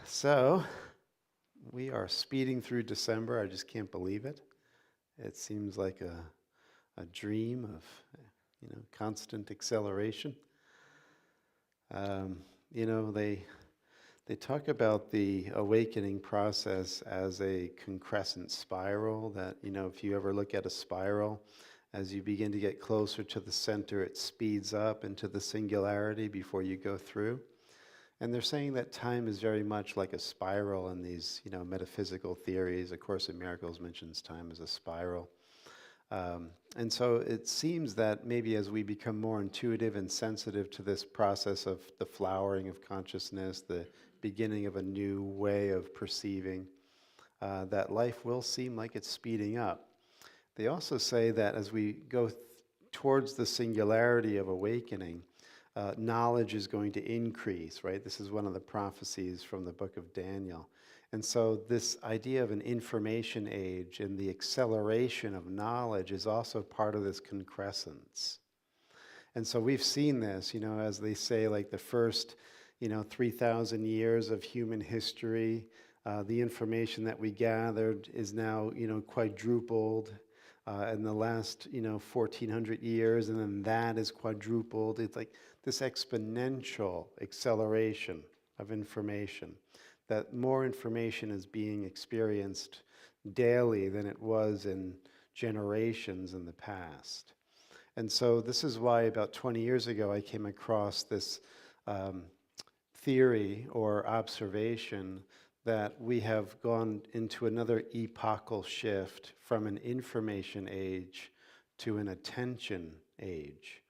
So we are speeding through December. I just can't believe it. It seems like a dream of, constant acceleration. Um, you know, they talk about the awakening process as a concrescent spiral. That if you ever look at a spiral, as you begin to get closer to the center, it speeds up into the singularity before you go through. And they're saying that time is very much like a spiral in these, metaphysical theories. A Course in Miracles mentions time as a spiral. And so it seems that maybe as we become more intuitive and sensitive to this process of the flowering of consciousness, the beginning of a new way of perceiving, that life will seem like it's speeding up. They also say that as we go towards the singularity of awakening, knowledge is going to increase, right? This is one of the prophecies from the book of Daniel. And so this idea of an information age and the acceleration of knowledge is also part of this concrescence. And so we've seen this, as they say, like the first, 3,000 years of human history, the information that we gathered is now, quadrupled in the last, 1,400 years, and then that is quadrupled. It's like this exponential acceleration of information, that more information is being experienced daily than it was in generations in the past. And so this is why about 20 years ago I came across this theory or observation that we have gone into another epochal shift from an information age to an attention age.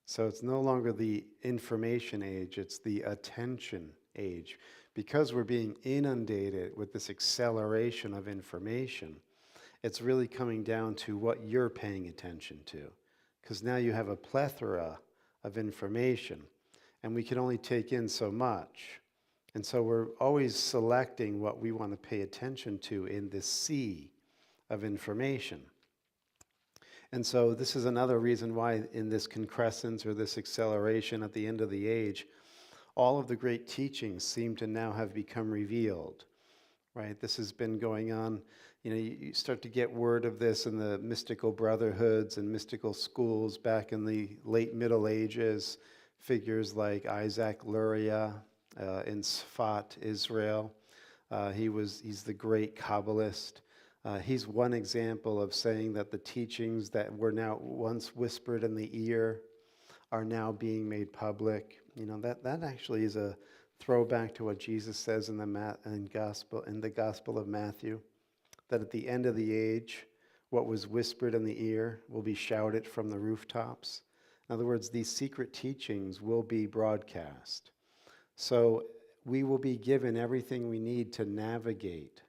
So it's no longer the information age, it's the attention age. Because we're being inundated with this acceleration of information, it's really coming down to what you're paying attention to. Because now you have a plethora of information, and we can only take in so much. And so we're always selecting what we want to pay attention to in this sea of information. And so this is another reason why in this concrescence or this acceleration at the end of the age, all of the great teachings seem to now have become revealed, right? This has been going on. You start to get word of this in the mystical brotherhoods and mystical schools back in the late Middle Ages. Figures like Isaac Luria in Sfat, Israel. He's the great Kabbalist. He's one example of saying that the teachings that were now once whispered in the ear are now being made public. That actually is a throwback to what Jesus says in the Gospel of Matthew, that at the end of the age, what was whispered in the ear will be shouted from the rooftops. In other words, these secret teachings will be broadcast. So we will be given everything we need to navigate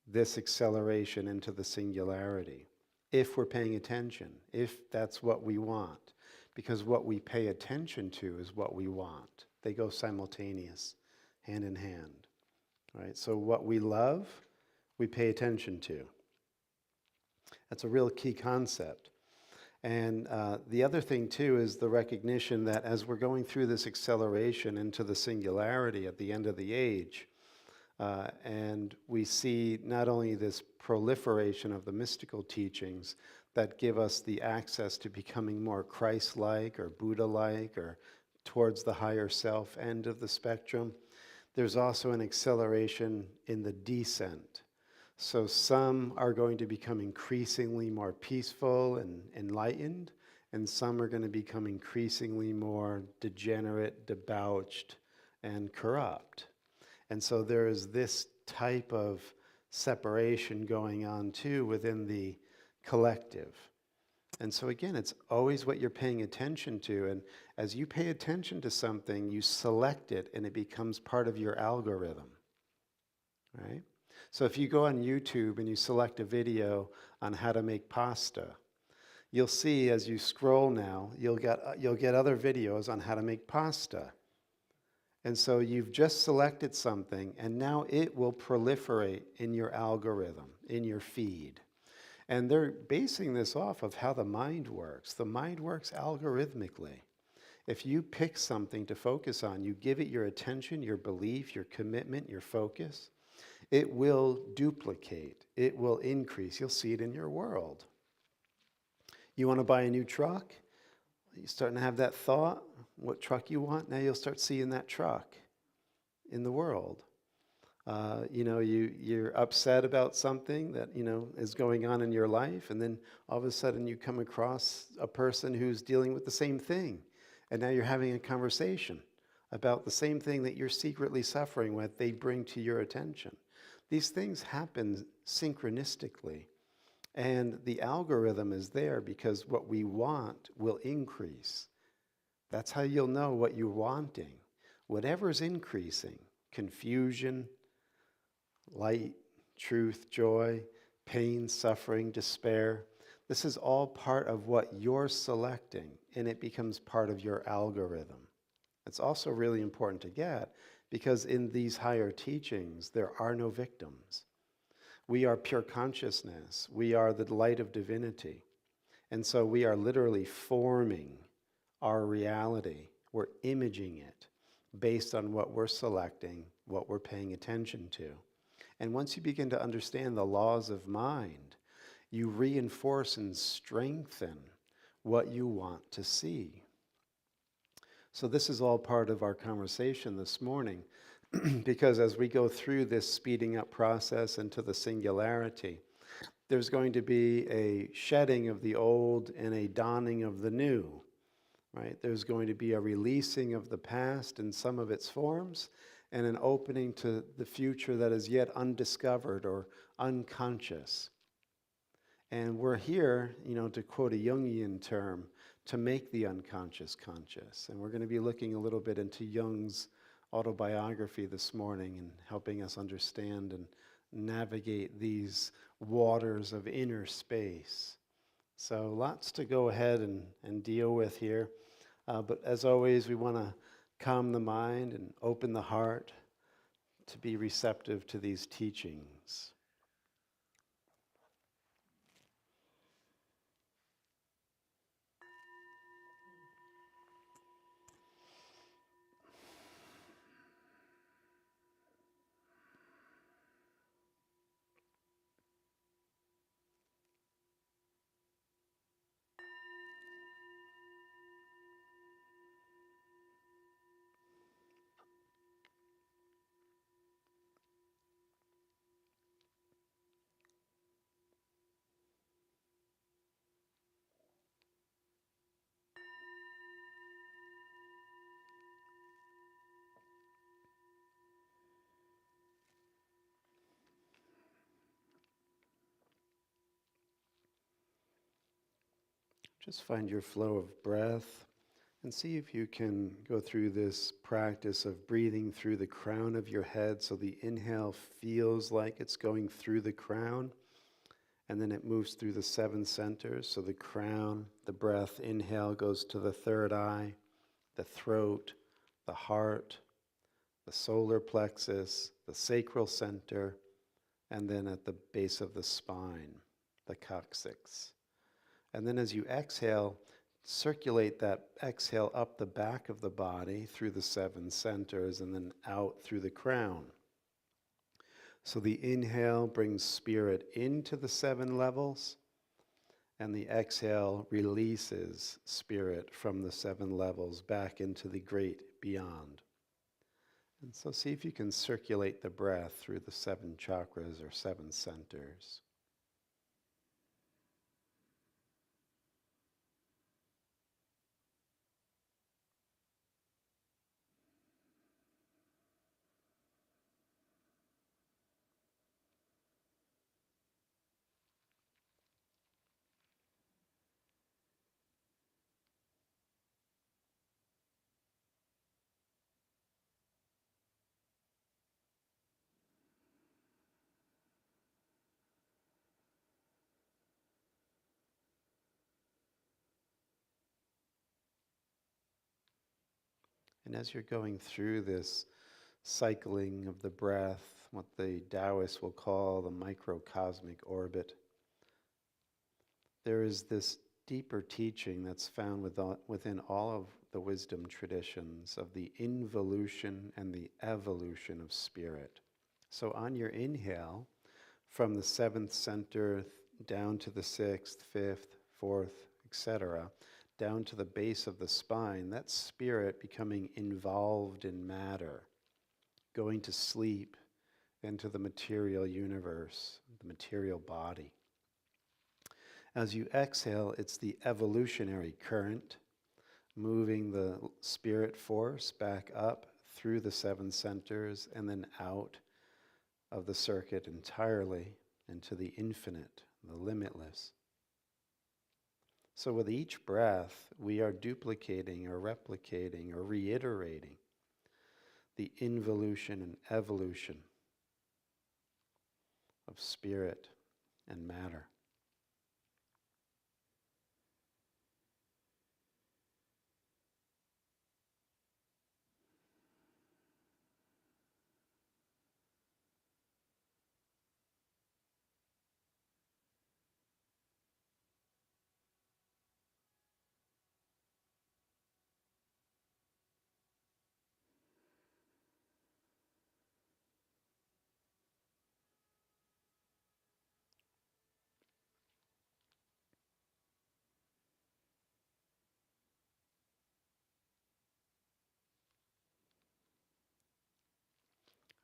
this acceleration into the singularity, if we're paying attention, if that's what we want. Because what we pay attention to is what we want. They go simultaneous, hand in hand. Right? So what we love, we pay attention to. That's a real key concept. And the other thing, too, is the recognition that as we're going through this acceleration into the singularity at the end of the age, and we see not only this proliferation of the mystical teachings that give us the access to becoming more Christ-like or Buddha-like or towards the higher self end of the spectrum, there's also an acceleration in the descent. So some are going to become increasingly more peaceful and enlightened, and some are going to become increasingly more degenerate, debauched, and corrupt. And so there is this type of separation going on too within the collective. And so again, it's always what you're paying attention to. And as you pay attention to something, you select it and it becomes part of your algorithm, right? So if you go on YouTube and you select a video on how to make pasta, you'll see as you scroll now, you'll get other videos on how to make pasta. And so you've just selected something, and now it will proliferate in your algorithm, in your feed. And they're basing this off of how the mind works. The mind works algorithmically. If you pick something to focus on, you give it your attention, your belief, your commitment, your focus, it will duplicate, it will increase. You'll see it in your world. You want to buy a new truck? You're starting to have that thought, what truck you want? Now you'll start seeing that truck in the world. You're upset about something that, is going on in your life, and then all of a sudden you come across a person who's dealing with the same thing. And now you're having a conversation about the same thing that you're secretly suffering with, they bring to your attention. These things happen synchronistically. And the algorithm is there because what we want will increase. That's how you'll know what you're wanting. Whatever's increasing, confusion, light, truth, joy, pain, suffering, despair, this is all part of what you're selecting, and it becomes part of your algorithm. It's also really important to get because in these higher teachings, there are no victims. We are pure consciousness. We are the light of divinity. And so we are literally forming our reality. We're imaging it based on what we're selecting, what we're paying attention to. And once you begin to understand the laws of mind, you reinforce and strengthen what you want to see. So this is all part of our conversation this morning, because as we go through this speeding up process into the singularity, there's going to be a shedding of the old and a dawning of the new, right? There's going to be a releasing of the past in some of its forms and an opening to the future that is yet undiscovered or unconscious. And we're here, to quote a Jungian term, to make the unconscious conscious. And we're going to be looking a little bit into Jung's autobiography this morning and helping us understand and navigate these waters of inner space. So lots to go ahead and deal with here. But as always, we want to calm the mind and open the heart to be receptive to these teachings. Just find your flow of breath and see if you can go through this practice of breathing through the crown of your head so the inhale feels like it's going through the crown and then it moves through the 7 centers. So the crown, the breath, inhale goes to the third eye, the throat, the heart, the solar plexus, the sacral center, and then at the base of the spine, the coccyx. And then as you exhale, circulate that exhale up the back of the body through the 7 centers and then out through the crown. So the inhale brings spirit into the 7 levels, and the exhale releases spirit from the 7 levels back into the great beyond. And so see if you can circulate the breath through the 7 chakras or 7 centers. And as you're going through this cycling of the breath, what the Taoists will call the microcosmic orbit, there is this deeper teaching that's found within all of the wisdom traditions of the involution and the evolution of spirit. So on your inhale, from the seventh center down to the sixth, fifth, fourth, etc., down to the base of the spine, that's spirit becoming involved in matter, going to sleep into the material universe, the material body. As you exhale, it's the evolutionary current, moving the spirit force back up through the seven centers and then out of the circuit entirely into the infinite, the limitless. So with each breath, we are duplicating or replicating or reiterating the involution and evolution of spirit and matter.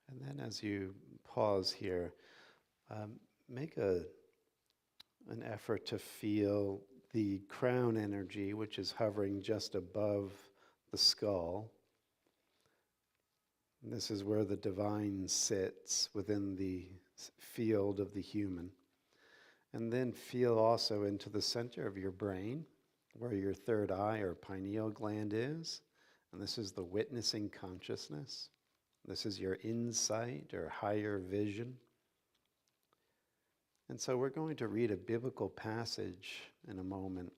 And then as you pause here, make an effort to feel the crown energy, which is hovering just above the skull. And this is where the divine sits within the field of the human. And then feel also into the center of your brain, where your third eye or pineal gland is. And this is the witnessing consciousness. This is your insight or higher vision. And so we're going to read a biblical passage in a moment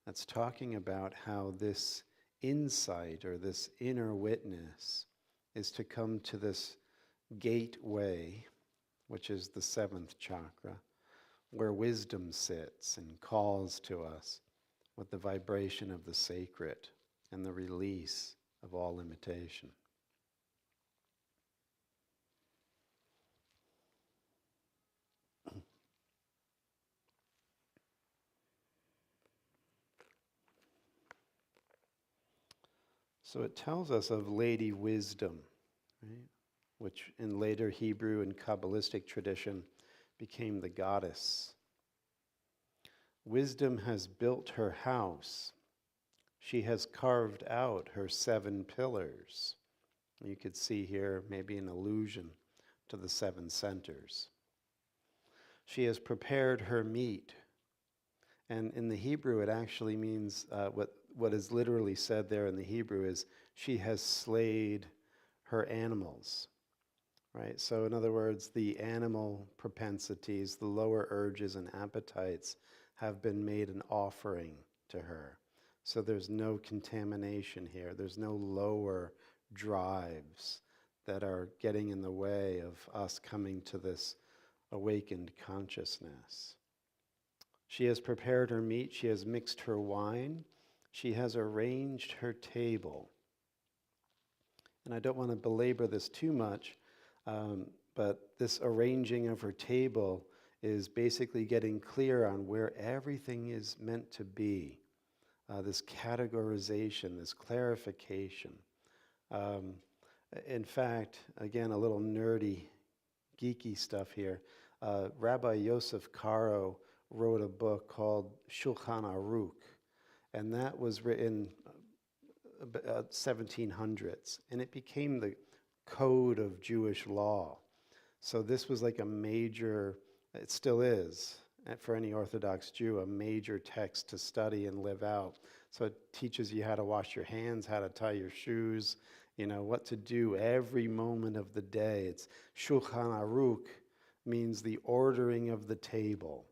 that's talking about how this insight or this inner witness is to come to this gateway, which is the seventh chakra, where wisdom sits and calls to us with the vibration of the sacred and the release of all limitation. So it tells us of Lady Wisdom, right? Which in later Hebrew and Kabbalistic tradition became the goddess. Wisdom has built her house. She has carved out her 7 pillars. You could see here maybe an allusion to the 7 centers. She has prepared her meat. And in the Hebrew, it actually means, what is literally said there in the Hebrew is, she has slayed her animals, right? So in other words, the animal propensities, the lower urges and appetites have been made an offering to her. So there's no contamination here. There's no lower drives that are getting in the way of us coming to this awakened consciousness. She has prepared her meat, she has mixed her wine, she has arranged her table. And I don't want to belabor this too much, but this arranging of her table is basically getting clear on where everything is meant to be. This categorization, this clarification. In fact, again, a little nerdy, geeky stuff here. Rabbi Yosef Karo wrote a book called Shulchan Aruch, and that was written 1700s, and it became the code of Jewish law. So this was like a major, it still is, for any Orthodox Jew, a major text to study and live out. So it teaches you how to wash your hands, how to tie your shoes, what to do every moment of the day. It's Shulchan Aruch means the ordering of the table.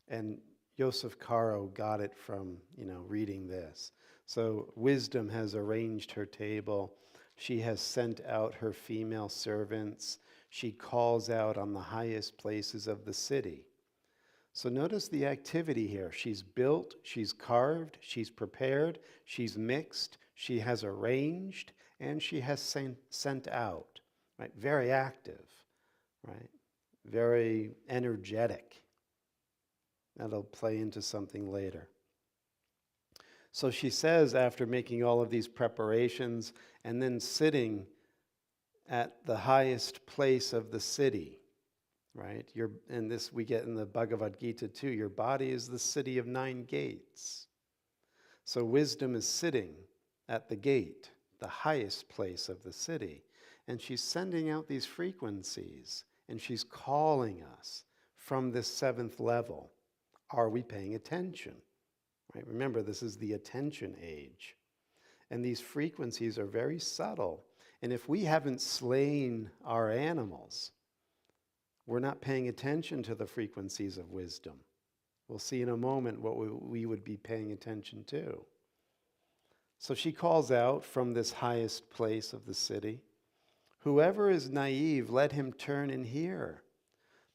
And Yosef Karo got it from, reading this. So wisdom has arranged her table. She has sent out her female servants. She calls out on the highest places of the city. So notice the activity here. She's built, she's carved, she's prepared, she's mixed, She has arranged and she has sent out, right? Very active, right? Very energetic. That'll play into something later. So she says, after making all of these preparations and then sitting at the highest place of the city, right? And this we get in the Bhagavad Gita too. Your body is the city of 9 gates. So wisdom is sitting at the gate, the highest place of the city. And she's sending out these frequencies, and she's calling us from this 7th level. Are we paying attention? Right? Remember, this is the attention age. And these frequencies are very subtle. And if we haven't slain our animals, we're not paying attention to the frequencies of wisdom. We'll see in a moment what we would be paying attention to. So she calls out from this highest place of the city, whoever is naive, let him turn and hear.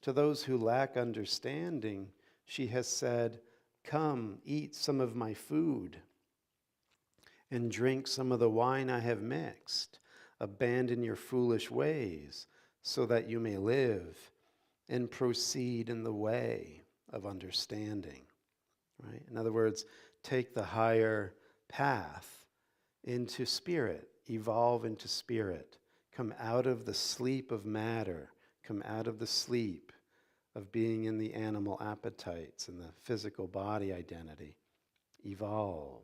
To those who lack understanding, she has said, come, eat some of my food and drink some of the wine I have mixed. Abandon your foolish ways so that you may live and proceed in the way of understanding, right? In other words, take the higher path into spirit, evolve into spirit, come out of the sleep of matter, come out of the sleep of being in the animal appetites and the physical body identity, evolve.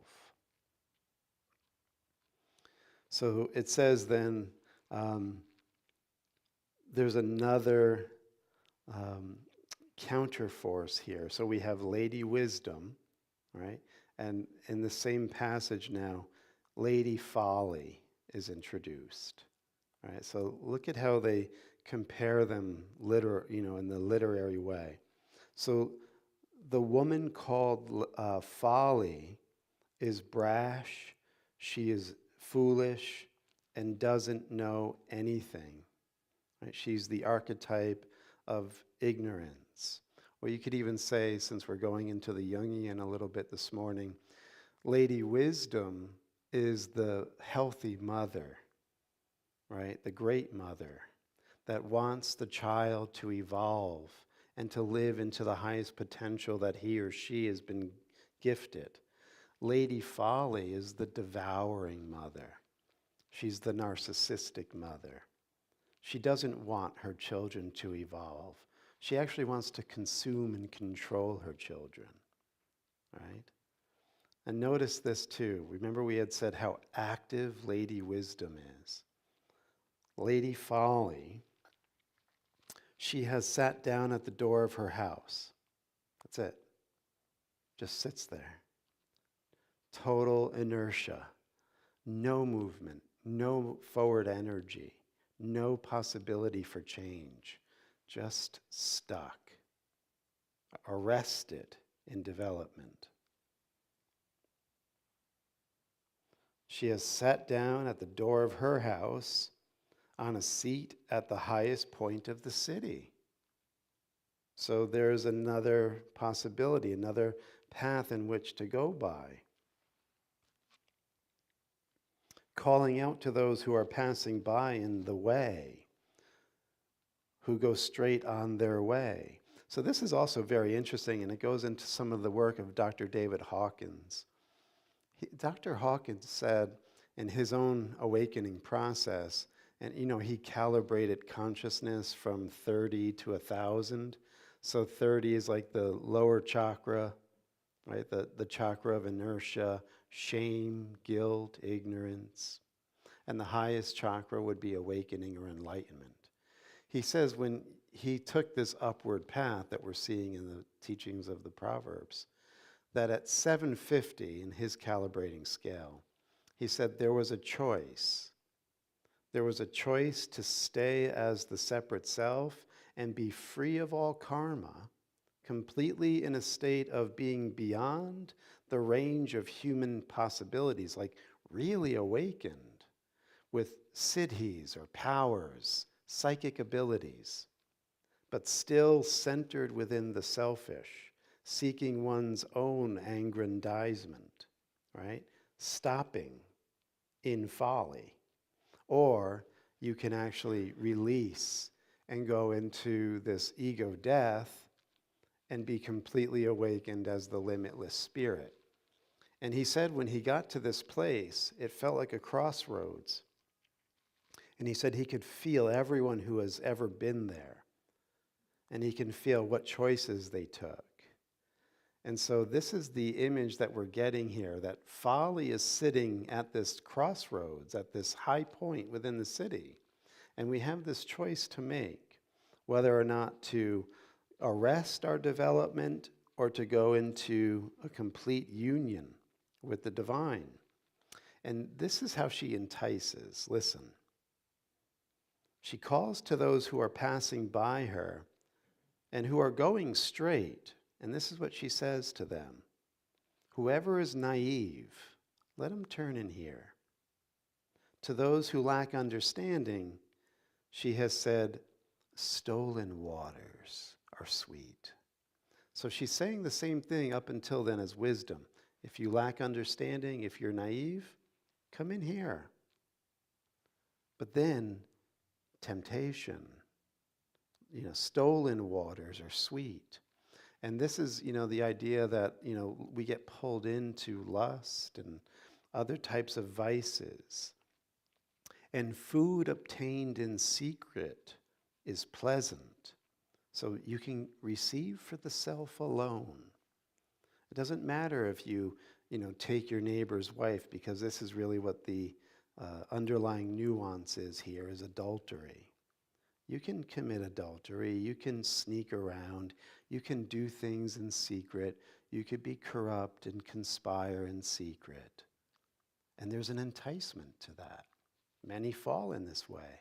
So it says then, there's another counterforce here. So we have Lady Wisdom, right? And in the same passage now, Lady Folly is introduced, right? So look at how they compare them in the literary way. So the woman called Folly is brash, she is foolish, and doesn't know anything. Right? She's the archetype of ignorance. Or you could even say, since we're going into the Jungian a little bit this morning, Lady Wisdom is the healthy mother, right? The great mother that wants the child to evolve and to live into the highest potential that he or she has been gifted. Lady Folly is the devouring mother. She's the narcissistic mother. She doesn't want her children to evolve. She actually wants to consume and control her children, right? And notice this too. Remember we had said how active Lady Wisdom is. Lady Folly, she has sat down at the door of her house. That's it. Just sits there. Total inertia. No movement. No forward energy. No possibility for change. Just stuck. Arrested in development. She has sat down at the door of her house on a seat at the highest point of the city. So there's another possibility, another path in which to go by. Calling out to those who are passing by in the way, who go straight on their way. So this is also very interesting, and it goes into some of the work of Dr. David Hawkins. Dr. Hawkins said in his own awakening process, and he calibrated consciousness from 30 to 1,000. So 30 is like the lower chakra, right? The chakra of inertia, shame, guilt, ignorance. And the highest chakra would be awakening or enlightenment. He says when he took this upward path that we're seeing in the teachings of the Proverbs, that at 750 in his calibrating scale, he said there was a choice. There was a choice to stay as the separate self and be free of all karma, completely in a state of being beyond the range of human possibilities, like really awakened with siddhis or powers, psychic abilities, but still centered within the selfish, seeking one's own aggrandizement, right? Stopping in folly. Or you can actually release and go into this ego death and be completely awakened as the limitless spirit. And he said when he got to this place, it felt like a crossroads. And he said he could feel everyone who has ever been there. And he can feel what choices they took. And so this is the image that we're getting here, that folly is sitting at this crossroads, at this high point within the city. And we have this choice to make, whether or not to arrest our development or to go into a complete union with the divine. And this is how she entices. Listen. She calls to those who are passing by her and who are going straight. And this is what she says to them. Whoever is naive, let him turn in here. To those who lack understanding, she has said, stolen waters are sweet. So she's saying the same thing up until then as wisdom. If you lack understanding, if you're naive, come in here. But then, temptation, stolen waters are sweet. And this is, the idea that, we get pulled into lust and other types of vices. And food obtained in secret is pleasant. So you can receive for the self alone. It doesn't matter if you, take your neighbor's wife, because this is really what the underlying nuance is here, is adultery. You can commit adultery, you can sneak around, you can do things in secret, you could be corrupt and conspire in secret. And there's an enticement to that. Many fall in this way,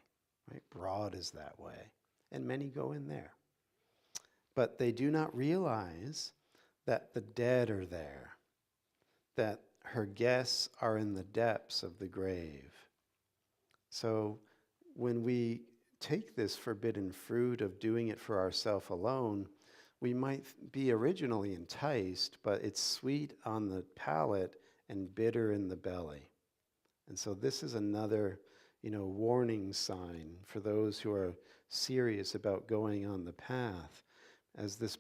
right? Broad is that way, and many go in there. But they do not realize that the dead are there, that her guests are in the depths of the grave. So when we take this forbidden fruit of doing it for ourselves alone, we might be originally enticed, but it's sweet on the palate and bitter in the belly. And so this is another, warning sign for those who are serious about going on the path, as this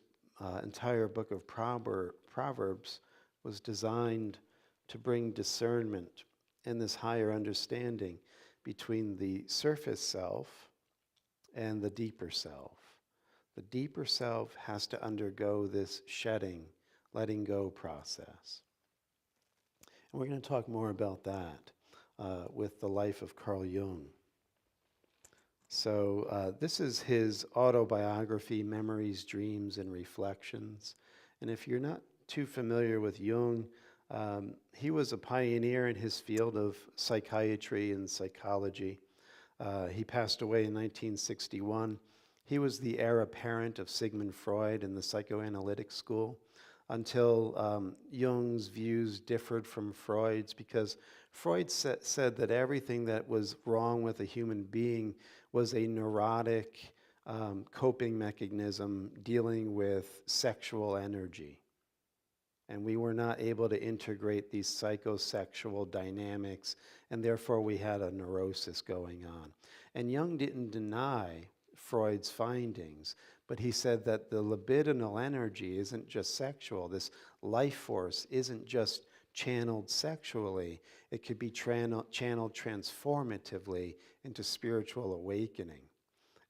entire book of Proverbs was designed to bring discernment and this higher understanding between the surface self and the deeper self. The deeper self has to undergo this shedding, letting go process. And we're going to talk more about that with the life of Carl Jung. So this is his autobiography, Memories, Dreams, and Reflections. And if you're not too familiar with Jung, he was a pioneer in his field of psychiatry and psychology. He passed away in 1961. He was the heir apparent of Sigmund Freud in the psychoanalytic school until Jung's views differed from Freud's, because Freud said that everything that was wrong with a human being was a neurotic coping mechanism dealing with sexual energy. And we were not able to integrate these psychosexual dynamics, and therefore we had a neurosis going on. And Jung didn't deny Freud's findings, but he said that the libidinal energy isn't just sexual. This life force isn't just channeled sexually. It could be channeled transformatively into spiritual awakening.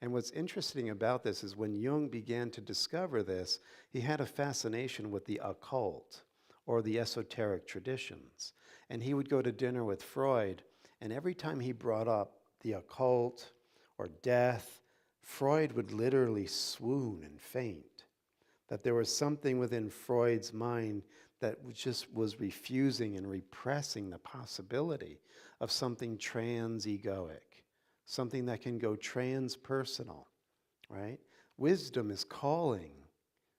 And what's interesting about this is when Jung began to discover this, he had a fascination with the occult or the esoteric traditions. And he would go to dinner with Freud, and every time he brought up the occult or death, Freud would literally swoon and faint. That there was something within Freud's mind that just was refusing and repressing the possibility of something trans-egoic, something that can go transpersonal, right? Wisdom is calling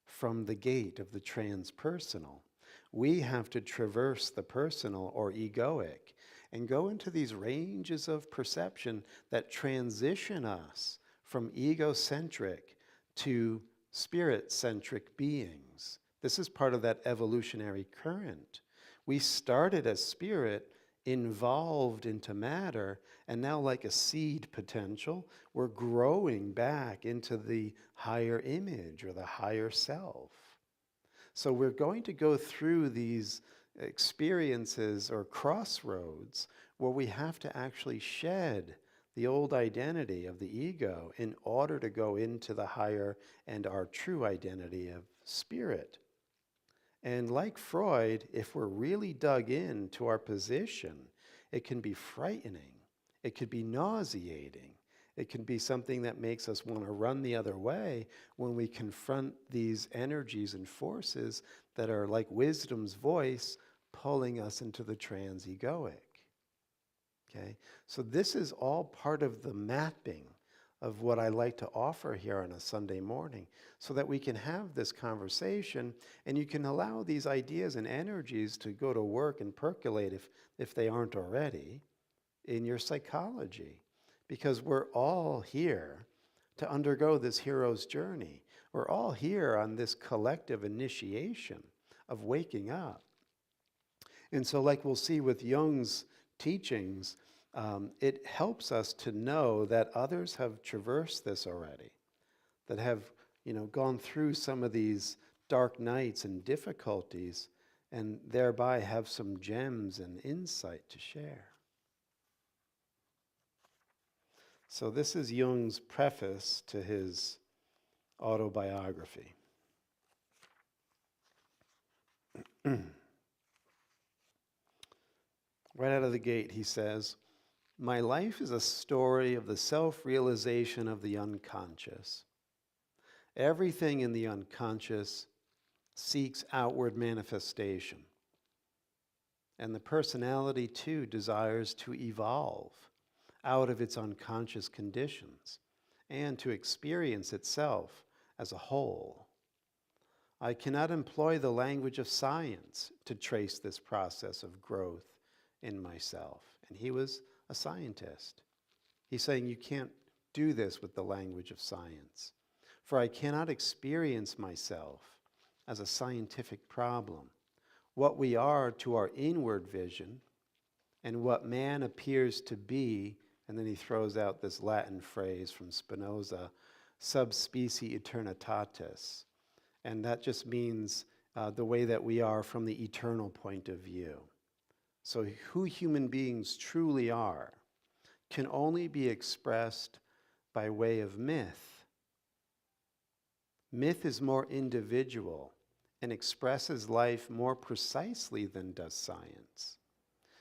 from the gate of the transpersonal. We have to traverse the personal or egoic and go into these ranges of perception that transition us from egocentric to spirit-centric beings. This is part of that evolutionary current. We started as spirit involved into matter, and now, like a seed potential, we're growing back into the higher image or the higher self. So we're going to go through these experiences or crossroads where we have to actually shed the old identity of the ego in order to go into the higher and our true identity of spirit. And like Freud, if we're really dug into our position, it can be frightening. It could be nauseating. It can be something that makes us want to run the other way when we confront these energies and forces that are like wisdom's voice pulling us into the trans-egoic. Okay? So this is all part of the mapping of what I like to offer here on a Sunday morning so that we can have this conversation and you can allow these ideas and energies to go to work and percolate if they aren't already in your psychology. Because we're all here to undergo this hero's journey. We're all here on this collective initiation of waking up. And so like we'll see with Jung's teachings, it helps us to know that others have traversed this already, that have, gone through some of these dark nights and difficulties, and thereby have some gems and insight to share. So this is Jung's preface to his autobiography. Right out of the gate, he says, "My life is a story of the self-realization of the unconscious. Everything in the unconscious seeks outward manifestation. And the personality, too, desires to evolve out of its unconscious conditions and to experience itself as a whole. I cannot employ the language of science to trace this process of growth in myself." And he was a scientist. He's saying you can't do this with the language of science. "For I cannot experience myself as a scientific problem. What we are to our inward vision and what man appears to be," and then he throws out this Latin phrase from Spinoza, "subspecie eternitatis." And that just means the way that we are from the eternal point of view. So who human beings truly are can only be expressed by way of myth. Myth is more individual and expresses life more precisely than does science.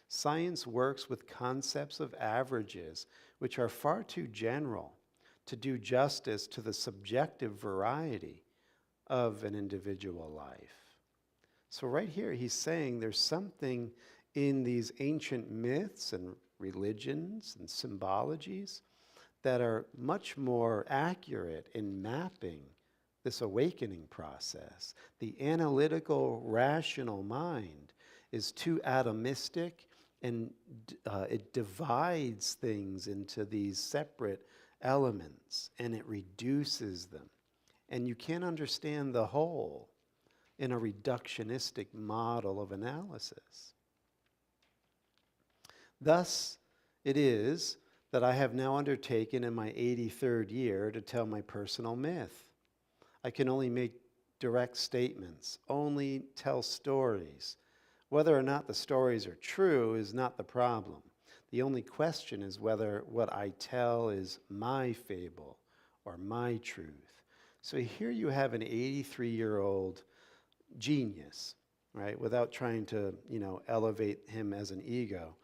Science works with concepts of averages, which are far too general to do justice to the subjective variety of an individual life. So right here, he's saying there's something in these ancient myths and religions and symbologies that are much more accurate in mapping this awakening process. The analytical, rational mind is too atomistic, and it divides things into these separate elements, and it reduces them. And you can't understand the whole in a reductionistic model of analysis. Thus, it is that I have now undertaken in my 83rd year to tell my personal myth. I can only make direct statements, only tell stories. Whether or not the stories are true is not the problem. The only question is whether what I tell is my fable or my truth. So here you have an 83-year-old genius, right? Without trying to, elevate him as an ego.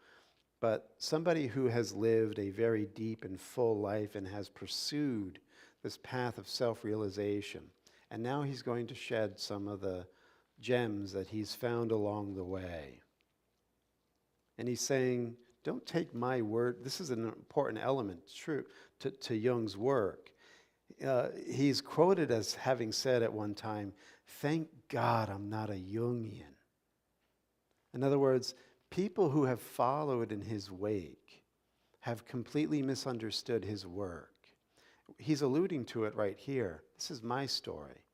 But somebody who has lived a very deep and full life and has pursued this path of self-realization. And now he's going to shed some of the gems that he's found along the way. And he's saying, don't take my word. This is an important element, true, to Jung's work. He's quoted as having said at one time, "Thank God I'm not a Jungian." In other words, people who have followed in his wake have completely misunderstood his work. He's alluding to it right here. This is my story.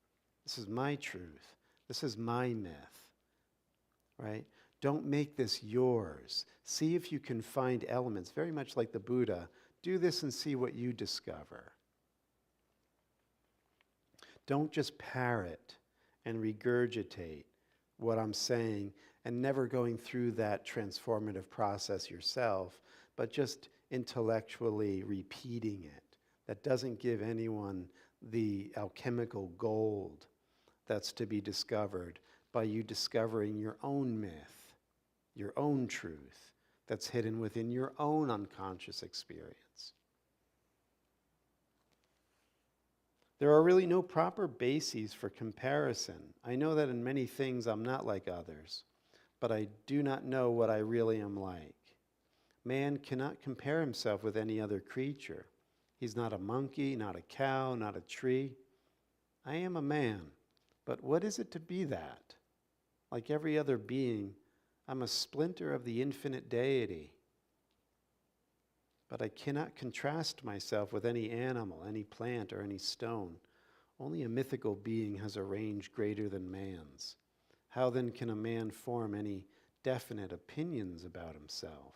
This is my truth. This is my myth, right? Don't make this yours. See if you can find elements, very much like the Buddha. Do this and see what you discover. Don't just parrot and regurgitate what I'm saying and never going through that transformative process yourself, but just intellectually repeating it. That doesn't give anyone the alchemical gold that's to be discovered by you discovering your own myth, your own truth that's hidden within your own unconscious experience. There are really no proper bases for comparison. I know that in many things I'm not like others, but I do not know what I really am like. Man cannot compare himself with any other creature. He's not a monkey, not a cow, not a tree. I am a man, but what is it to be that? Like every other being, I'm a splinter of the infinite deity. But I cannot contrast myself with any animal, any plant, or any stone. Only a mythical being has a range greater than man's. How then can a man form any definite opinions about himself?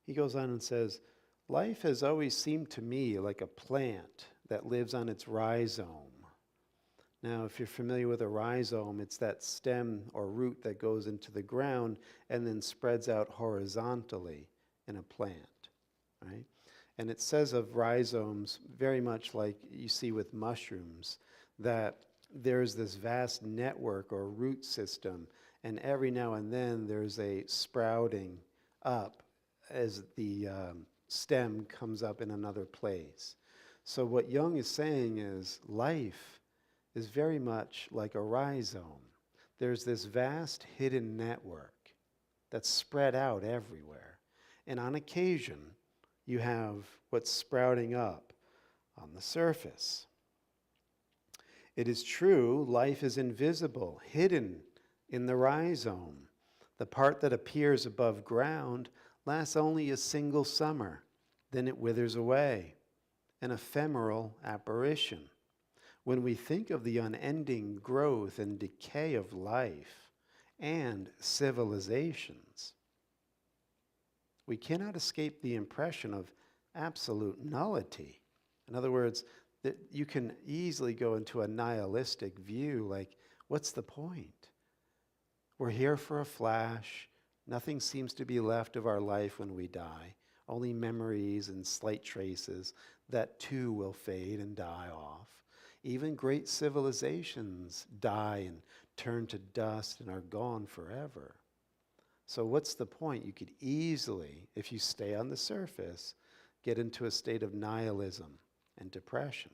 He goes on and says, life has always seemed to me like a plant that lives on its rhizome. Now, if you're familiar with a rhizome, it's that stem or root that goes into the ground and then spreads out horizontally in a plant, right? And it says of rhizomes, very much like you see with mushrooms, that there's this vast network or root system, and every now and then there's a sprouting up as the stem comes up in another place. So what Jung is saying is life is very much like a rhizome. There's this vast hidden network that's spread out everywhere. And on occasion, you have what's sprouting up on the surface. It is true, life is invisible, hidden in the rhizome. The part that appears above ground lasts only a single summer, then it withers away, an ephemeral apparition. When we think of the unending growth and decay of life and civilizations, we cannot escape the impression of absolute nullity. In other words, that you can easily go into a nihilistic view, like, what's the point? We're here for a flash. Nothing seems to be left of our life when we die, only memories and slight traces that too will fade and die off. Even great civilizations die and turn to dust and are gone forever. So what's the point? You could easily, if you stay on the surface, get into a state of nihilism and depression.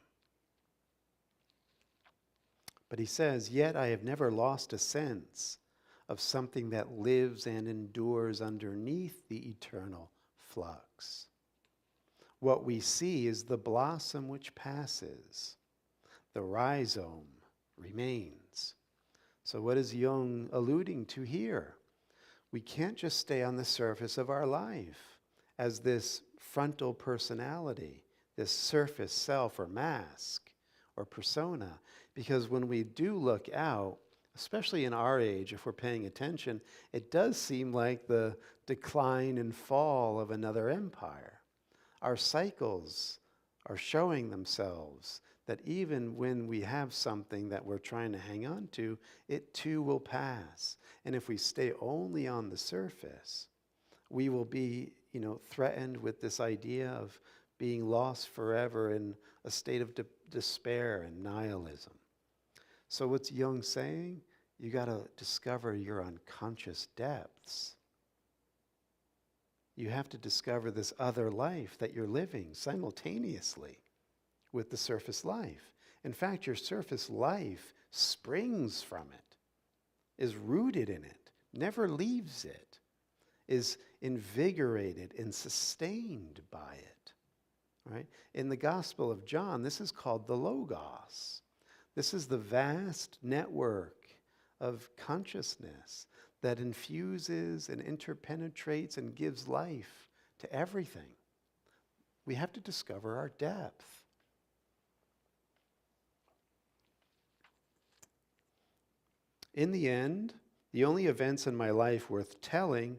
But he says, yet I have never lost a sense of something that lives and endures underneath the eternal flux. What we see is the blossom which passes. The rhizome remains. So what is Jung alluding to here? We can't just stay on the surface of our life as this frontal personality, this surface self or mask or persona, because when we do look out, especially in our age, if we're paying attention, it does seem like the decline and fall of another empire. Our cycles are showing themselves that even when we have something that we're trying to hang on to, it too will pass. And if we stay only on the surface, we will be, threatened with this idea of being lost forever in a state of despair and nihilism. So what's Jung saying? You got to discover your unconscious depths. You have to discover this other life that you're living simultaneously with the surface life. In fact, your surface life springs from it, is rooted in it, never leaves it, is invigorated and sustained by it. Right? In the Gospel of John, this is called the Logos. This is the vast network of consciousness that infuses and interpenetrates and gives life to everything. We have to discover our depth. In the end, The only events in my life worth telling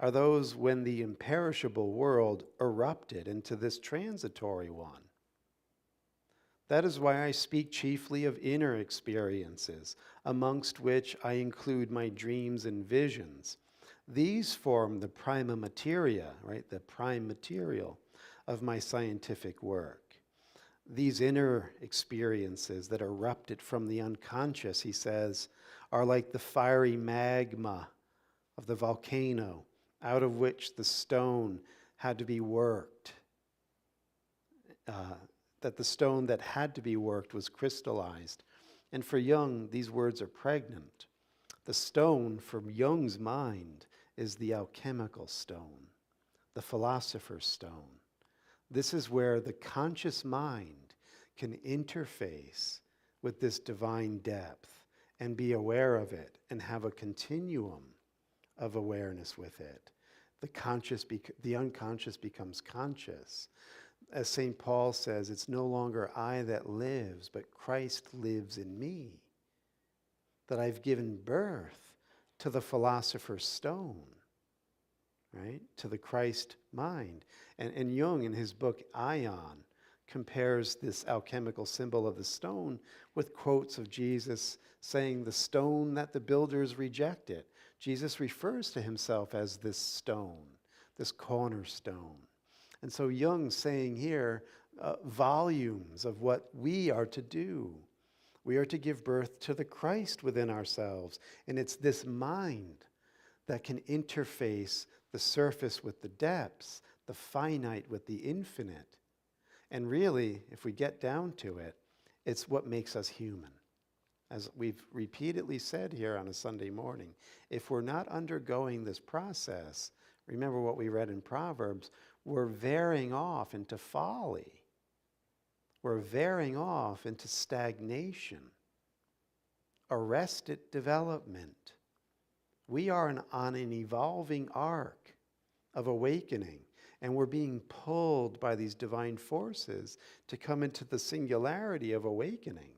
are those when the imperishable world erupted into this transitory one. That is why I speak chiefly of inner experiences, amongst which I include my dreams and visions. These form the prima materia, right, the prime material of my scientific work. These inner experiences that erupted from the unconscious, he says, are like the fiery magma of the volcano out of which the stone had to be worked. That the stone that had to be worked was crystallized. And for Jung, these words are pregnant. The stone, from Jung's mind, is the alchemical stone, the philosopher's stone. This is where the conscious mind can interface with this divine depth and be aware of it and have a continuum of awareness with it. The unconscious becomes conscious. As St. Paul says, it's no longer I that lives, but Christ lives in me. That I've given birth to the philosopher's stone, right? To the Christ mind. And Jung, in his book Ion, compares this alchemical symbol of the stone with quotes of Jesus saying, the stone that the builders rejected. Jesus refers to himself as this stone, this cornerstone. And so Jung's saying here volumes of what we are to do. We are to give birth to the Christ within ourselves. And it's this mind that can interface the surface with the depths, the finite with the infinite. And really, if we get down to it, it's what makes us human. As we've repeatedly said here on a Sunday morning, if we're not undergoing this process, remember what we read in Proverbs, we're veering off into folly. We're veering off into stagnation, arrested development. We are on an evolving arc of awakening, and we're being pulled by these divine forces to come into the singularity of awakening.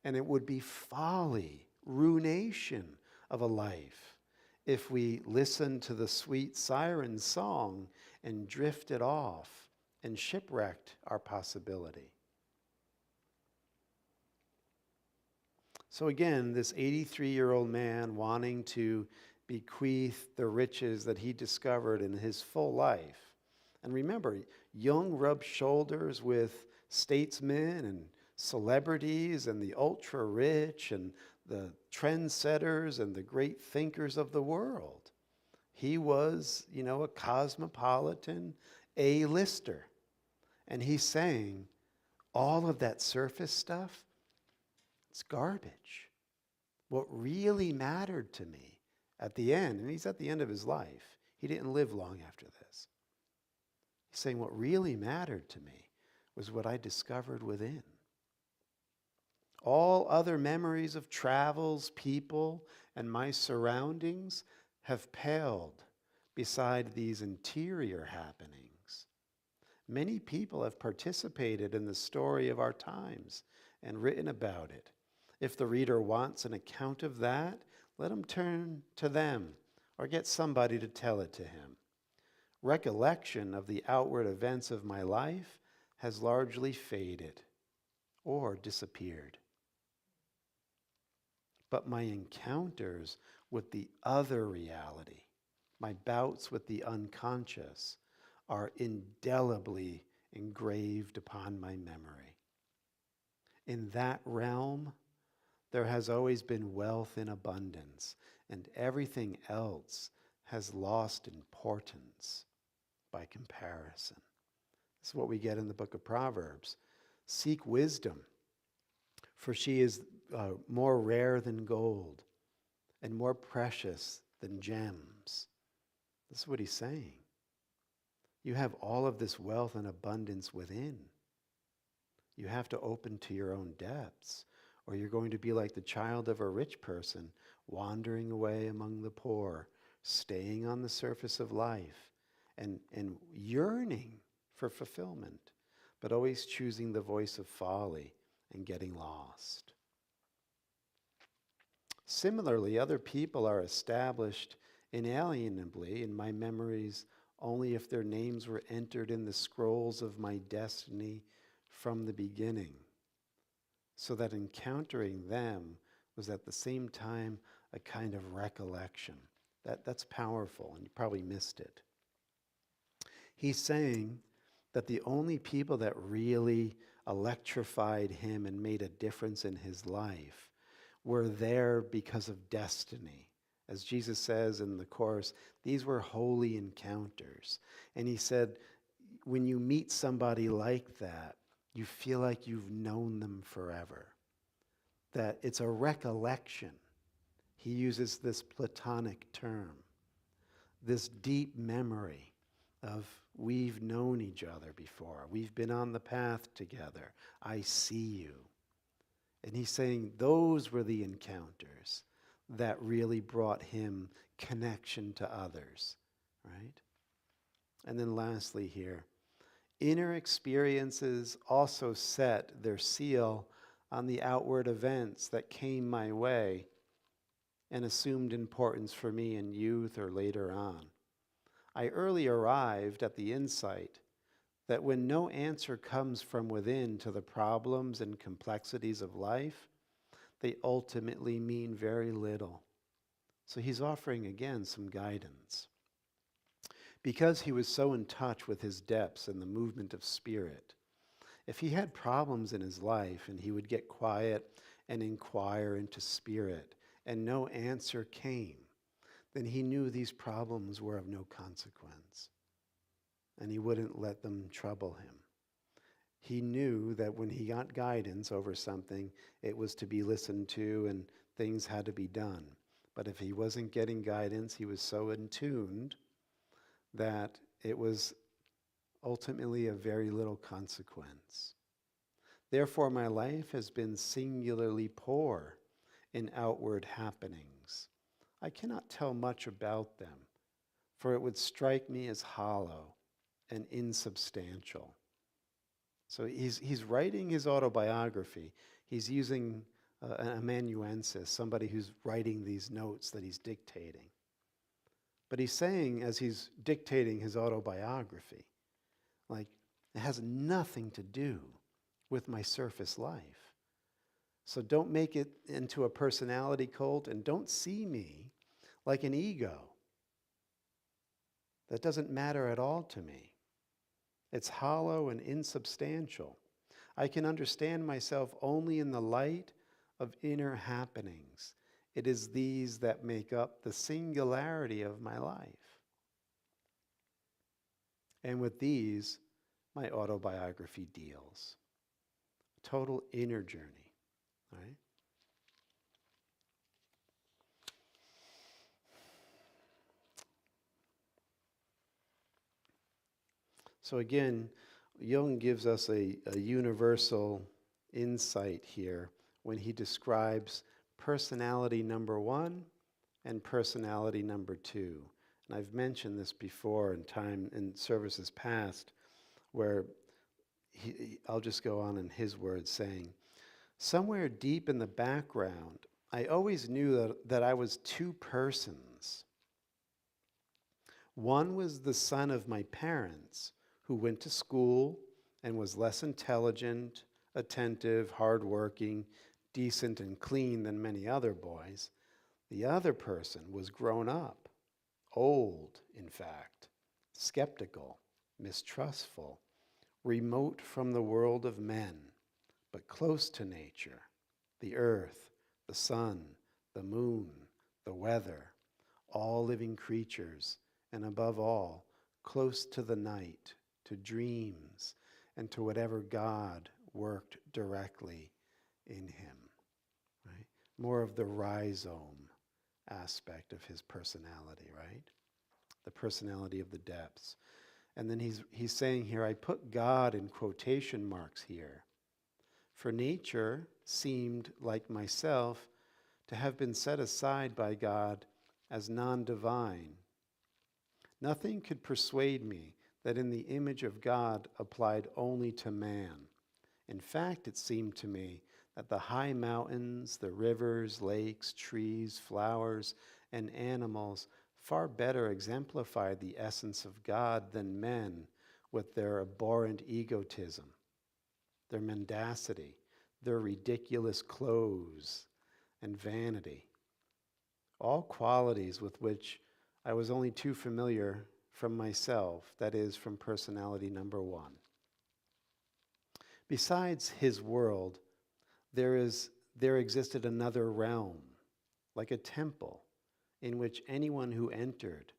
And it would be folly, ruination of a life if we listened to the sweet siren song and drifted off and shipwrecked our possibility. So again, this 83-year-old man wanting to bequeath the riches that he discovered in his full life. And remember, Jung rubbed shoulders with statesmen and celebrities and the ultra-rich and the trendsetters and the great thinkers of the world. He was, a cosmopolitan A-lister. And he's saying, all of that surface stuff, it's garbage. What really mattered to me at the end, and he's at the end of his life. He didn't live long after this. He's saying what really mattered to me was what I discovered within. All other memories of travels, people, and my surroundings have paled beside these interior happenings. Many people have participated in the story of our times and written about it. If the reader wants an account of that, let him turn to them or get somebody to tell it to him. Recollection of the outward events of my life has largely faded or disappeared. But my encounters with the other reality, my bouts with the unconscious, are indelibly engraved upon my memory. In that realm, there has always been wealth in abundance, and everything else has lost importance by comparison. This is what we get in the book of Proverbs. Seek wisdom, for she is more rare than gold and more precious than gems. This is what he's saying. You have all of this wealth and abundance within. You have to open to your own depths, or you're going to be like the child of a rich person, wandering away among the poor, staying on the surface of life, and yearning for fulfillment, but always choosing the voice of folly and getting lost. Similarly, other people are established inalienably in my memories only if their names were entered in the scrolls of my destiny from the beginning, so that encountering them was at the same time a kind of recollection. That's powerful, and you probably missed it. He's saying that the only people that really electrified him and made a difference in his life were there because of destiny. As Jesus says in the Course, these were holy encounters. And he said, when you meet somebody like that, you feel like you've known them forever. That it's a recollection. He uses this Platonic term, this deep memory of we've known each other before. We've been on the path together. I see you. And he's saying those were the encounters that really brought him connection to others, right? And then lastly here, inner experiences also set their seal on the outward events that came my way and assumed importance for me in youth or later on. I early arrived at the insight that when no answer comes from within to the problems and complexities of life, they ultimately mean very little. So he's offering again some guidance. Because he was so in touch with his depths and the movement of spirit, if he had problems in his life and he would get quiet and inquire into spirit and no answer came, then he knew these problems were of no consequence and he wouldn't let them trouble him. He knew that when he got guidance over something, it was to be listened to and things had to be done. But if he wasn't getting guidance, he was so attuned that it was ultimately of very little consequence. Therefore, my life has been singularly poor in outward happenings. I cannot tell much about them, for it would strike me as hollow and insubstantial. So he's writing his autobiography. He's using an amanuensis, somebody who's writing these notes that he's dictating. But he's saying, as he's dictating his autobiography, like, it has nothing to do with my surface life. So don't make it into a personality cult and don't see me like an ego. That doesn't matter at all to me. It's hollow and insubstantial. I can understand myself only in the light of inner happenings. It is these that make up the singularity of my life. And with these, my autobiography deals. Total inner journey, right? So again, Jung gives us a universal insight here when he describes personality number 1 and personality number 2. And I've mentioned this before in services past, where I'll just go on in his words saying, somewhere deep in the background, I always knew that I was 2 persons. One was the son of my parents, who went to school and was less intelligent, attentive, hardworking, decent, and clean than many other boys. The other person was grown up, old, in fact, skeptical, mistrustful, remote from the world of men, but close to nature, the earth, the sun, the moon, the weather, all living creatures, and above all, close to the night, to dreams, and to whatever God worked directly in him. Right? More of the rhizome aspect of his personality, right? The personality of the depths. And then he's saying here, I put God in quotation marks here. For nature seemed, like myself, to have been set aside by God as non-divine. Nothing could persuade me that in the image of God applied only to man. In fact, it seemed to me that the high mountains, the rivers, lakes, trees, flowers, and animals far better exemplify the essence of God than men with their abhorrent egotism, their mendacity, their ridiculous clothes, and vanity. All qualities with which I was only too familiar from myself, that is, from personality number one. Besides his world, there existed another realm, like a temple, in which anyone who entered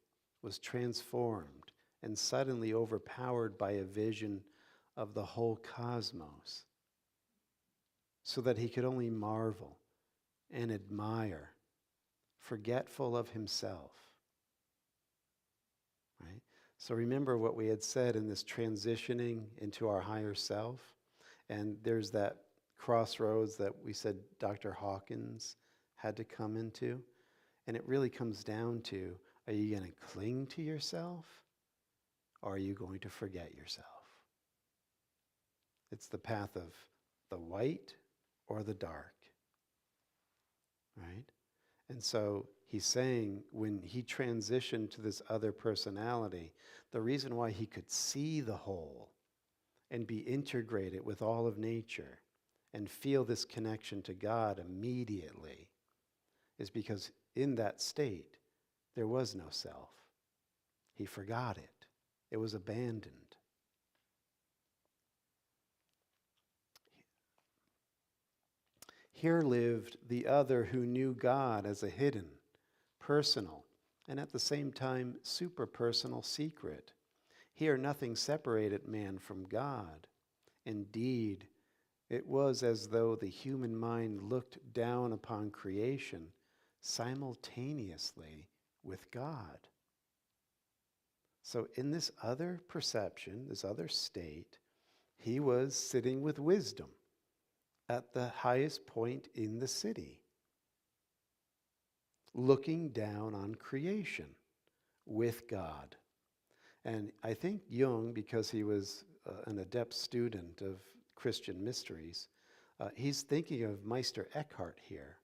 was transformed and suddenly overpowered by a vision of the whole cosmos, so that he could only marvel and admire, forgetful of himself. Right? So remember what we had said in this transitioning into our higher self, and there's that crossroads that we said Dr. Hawkins had to come into, and it really comes down to, are you going to cling to yourself, or are you going to forget yourself? It's the path of the white or the dark, right? And so he's saying when he transitioned to this other personality, the reason why he could see the whole and be integrated with all of nature and feel this connection to God immediately is because in that state, there was no self. He forgot it. It was abandoned. Here lived the other who knew God as a hidden, personal, and at the same time superpersonal secret. Here nothing separated man from God. Indeed, it was as though the human mind looked down upon creation simultaneously with God. So in this other perception, this other state, he was sitting with wisdom at the highest point in the city, looking down on creation with God. And I think Jung, because he was an adept student of Christian mysteries, he's thinking of Meister Eckhart here.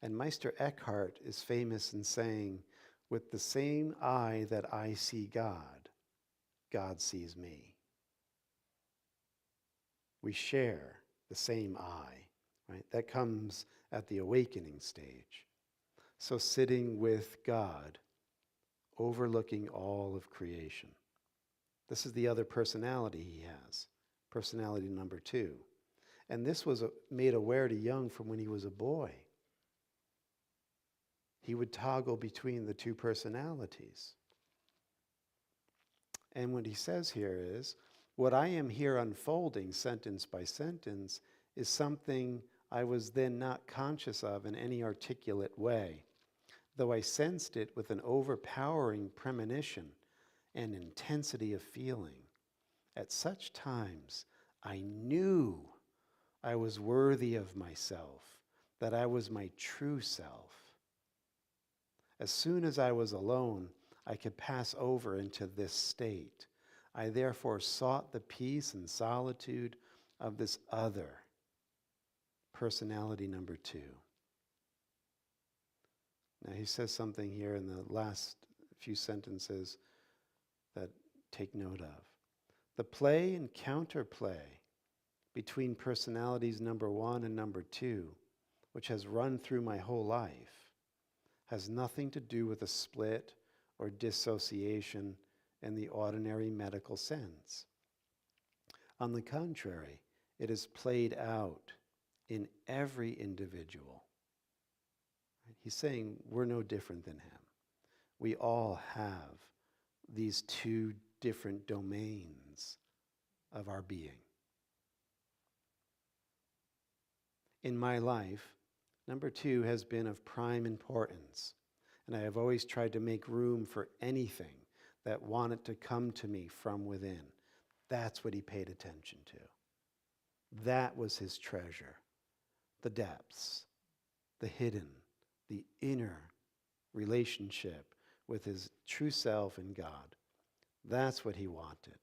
And Meister Eckhart is famous in saying, with the same eye that I see God, God sees me. We share the same eye, right? That comes at the awakening stage. So sitting with God, overlooking all of creation. This is the other personality he has, personality number 2. And this was made aware to Jung from when he was a boy. He would toggle between the two personalities. And what he says here is, what I am here unfolding sentence by sentence is something I was then not conscious of in any articulate way, though I sensed it with an overpowering premonition and intensity of feeling. At such times, I knew I was worthy of myself, that I was my true self. As soon as I was alone, I could pass over into this state. I therefore sought the peace and solitude of this other, personality number 2. Now he says something here in the last few sentences that take note of. The play and counterplay between personalities number 1 and number 2, which has run through my whole life, has nothing to do with a split or dissociation in the ordinary medical sense. On the contrary, it is played out in every individual. He's saying we're no different than him. We all have these two different domains of our being. In my life, number 2 has been of prime importance, and I have always tried to make room for anything that wanted to come to me from within. That's what he paid attention to. That was his treasure, the depths, the hidden, the inner relationship with his true self and God. That's what he wanted,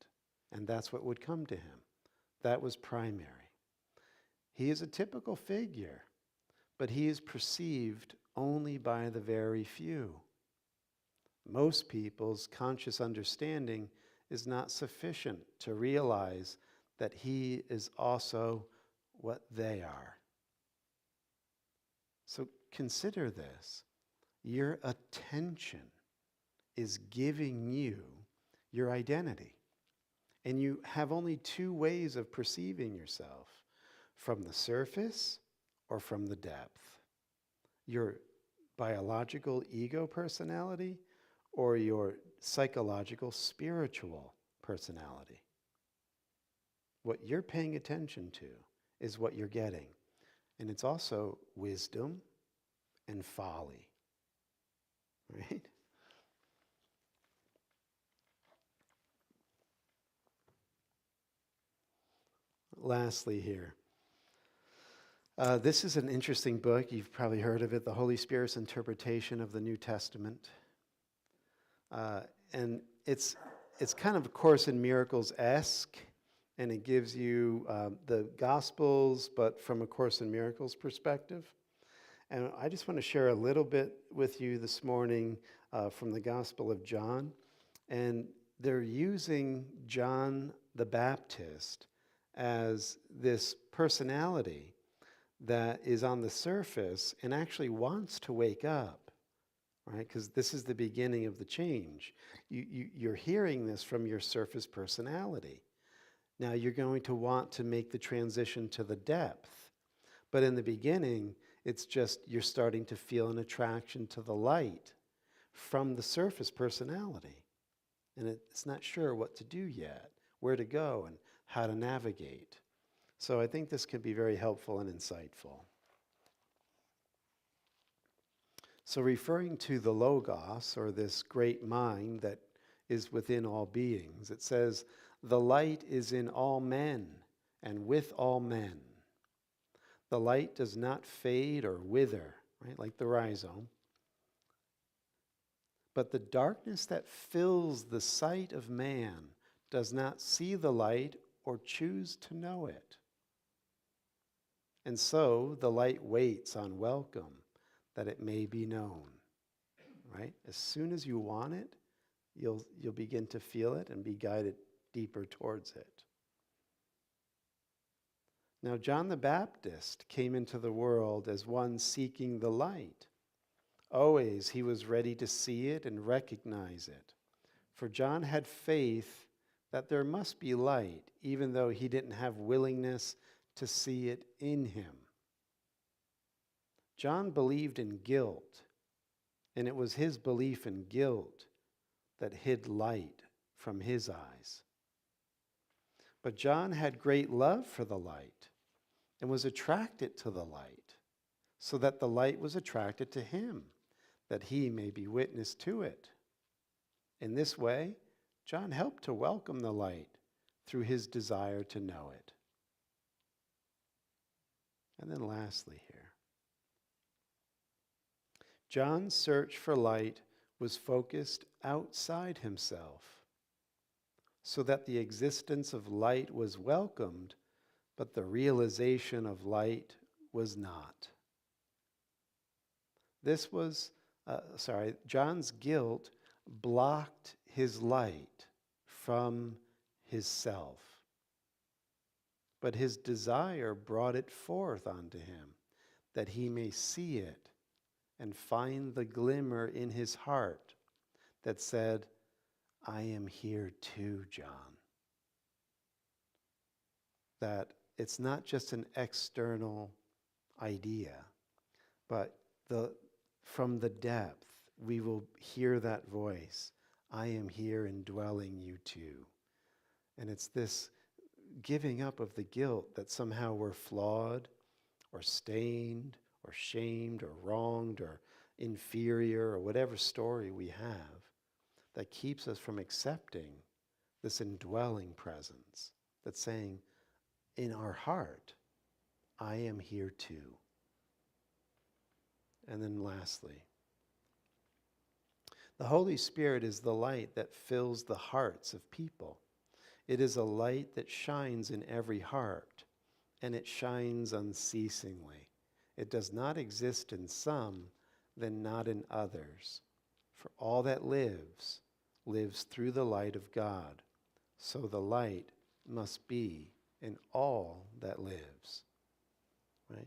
and that's what would come to him. That was primary. He is a typical figure, but he is perceived only by the very few. Most people's conscious understanding is not sufficient to realize that he is also what they are. So consider this. Your attention is giving you your identity. And you have only two ways of perceiving yourself, from the surface or from the depth. Your biological ego personality or your psychological spiritual personality. What you're paying attention to is what you're getting. And it's also wisdom and folly, right? Lastly here, this is an interesting book. You've probably heard of it, The Holy Spirit's Interpretation of the New Testament. And it's kind of a Course in Miracles-esque, and it gives you the Gospels, but from a Course in Miracles perspective. And I just want to share a little bit with you this morning from the Gospel of John. And they're using John the Baptist as this personality that is on the surface and actually wants to wake up, right? Because this is the beginning of the change. You're hearing this from your surface personality. Now you're going to want to make the transition to the depth. But in the beginning, it's just you're starting to feel an attraction to the light from the surface personality. And it's not sure what to do yet, where to go and how to navigate. So I think this can be very helpful and insightful. So referring to the Logos, or this great mind that is within all beings, it says, the light is in all men and with all men. The light does not fade or wither, right, like the rhizome. But the darkness that fills the sight of man does not see the light or choose to know it. And so the light waits on welcome that it may be known, right? As soon as you want it, you'll begin to feel it and be guided deeper towards it. Now, John the Baptist came into the world as one seeking the light. Always he was ready to see it and recognize it. For John had faith that there must be light, even though he didn't have willingness to see it in him. John believed in guilt, and it was his belief in guilt that hid light from his eyes. But John had great love for the light and was attracted to the light, so that the light was attracted to him, that he may be witness to it. In this way, John helped to welcome the light through his desire to know it. And then lastly here, John's search for light was focused outside himself, so that the existence of light was welcomed, but the realization of light was not. John's guilt blocked his light from his self, but his desire brought it forth unto him, that he may see it and find the glimmer in his heart that said, I am here too, John. That it's not just an external idea, but from the depth, we will hear that voice. I am here indwelling you too. And it's this giving up of the guilt that somehow we're flawed or stained or shamed or wronged or inferior or whatever story we have that keeps us from accepting this indwelling presence that's saying, in our heart, I am here too. And then lastly, the Holy Spirit is the light that fills the hearts of people. It is a light that shines in every heart and it shines unceasingly. It does not exist in some, then not in others. For all that lives, lives through the light of God. So the light must be in all that lives. Right?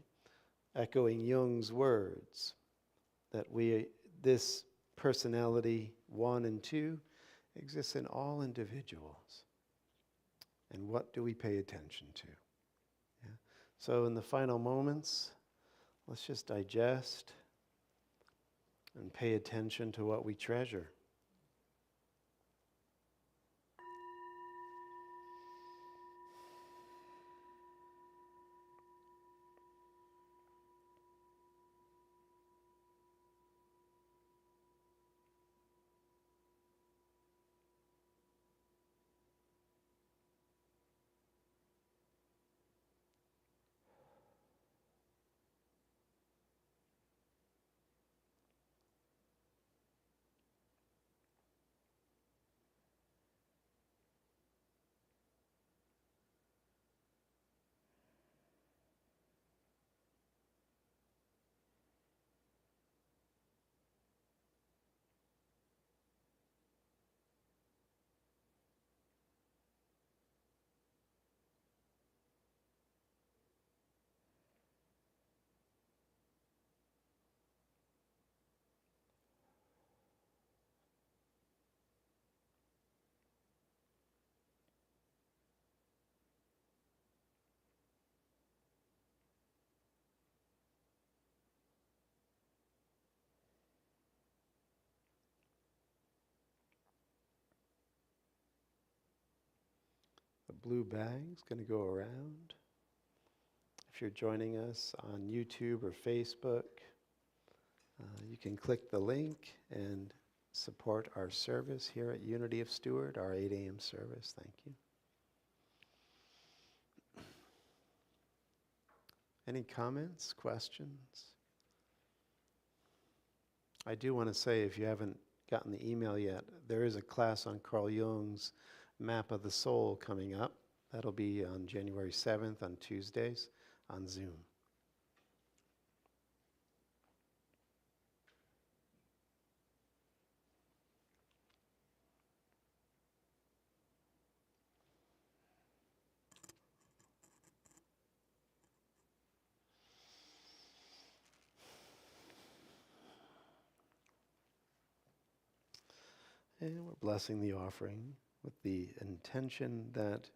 Echoing Jung's words that this personality 1 and 2 exists in all individuals. And what do we pay attention to? Yeah. So in the final moments, let's just digest and pay attention to what we treasure. The blue bag's going to go around. If you're joining us on YouTube or Facebook, you can click the link and support our service here at Unity of Stuart, our 8 a.m. service. Thank you. Any comments, questions? I do want to say, if you haven't gotten the email yet, there is a class on Carl Jung's Map of the Soul coming up. That'll be on January 7th on Tuesdays on Zoom. And we're blessing the offering with the intention that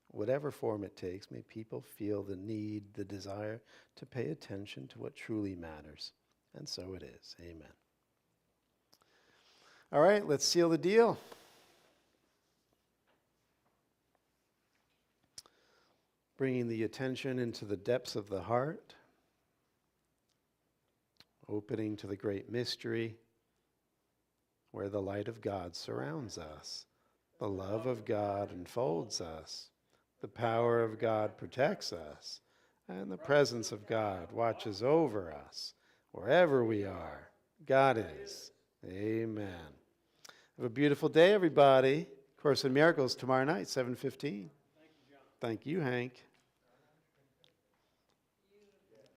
whatever form it takes, may people feel the need, the desire to pay attention to what truly matters. And so it is. Amen. All right, let's seal the deal. Bringing the attention into the depths of the heart, opening to the great mystery where the light of God surrounds us, the love of God enfolds us, the power of God protects us, and the presence of God watches over us wherever we are. God is. Amen. Have a beautiful day, everybody. Course in Miracles tomorrow night, 7:15. Thank you, Hank.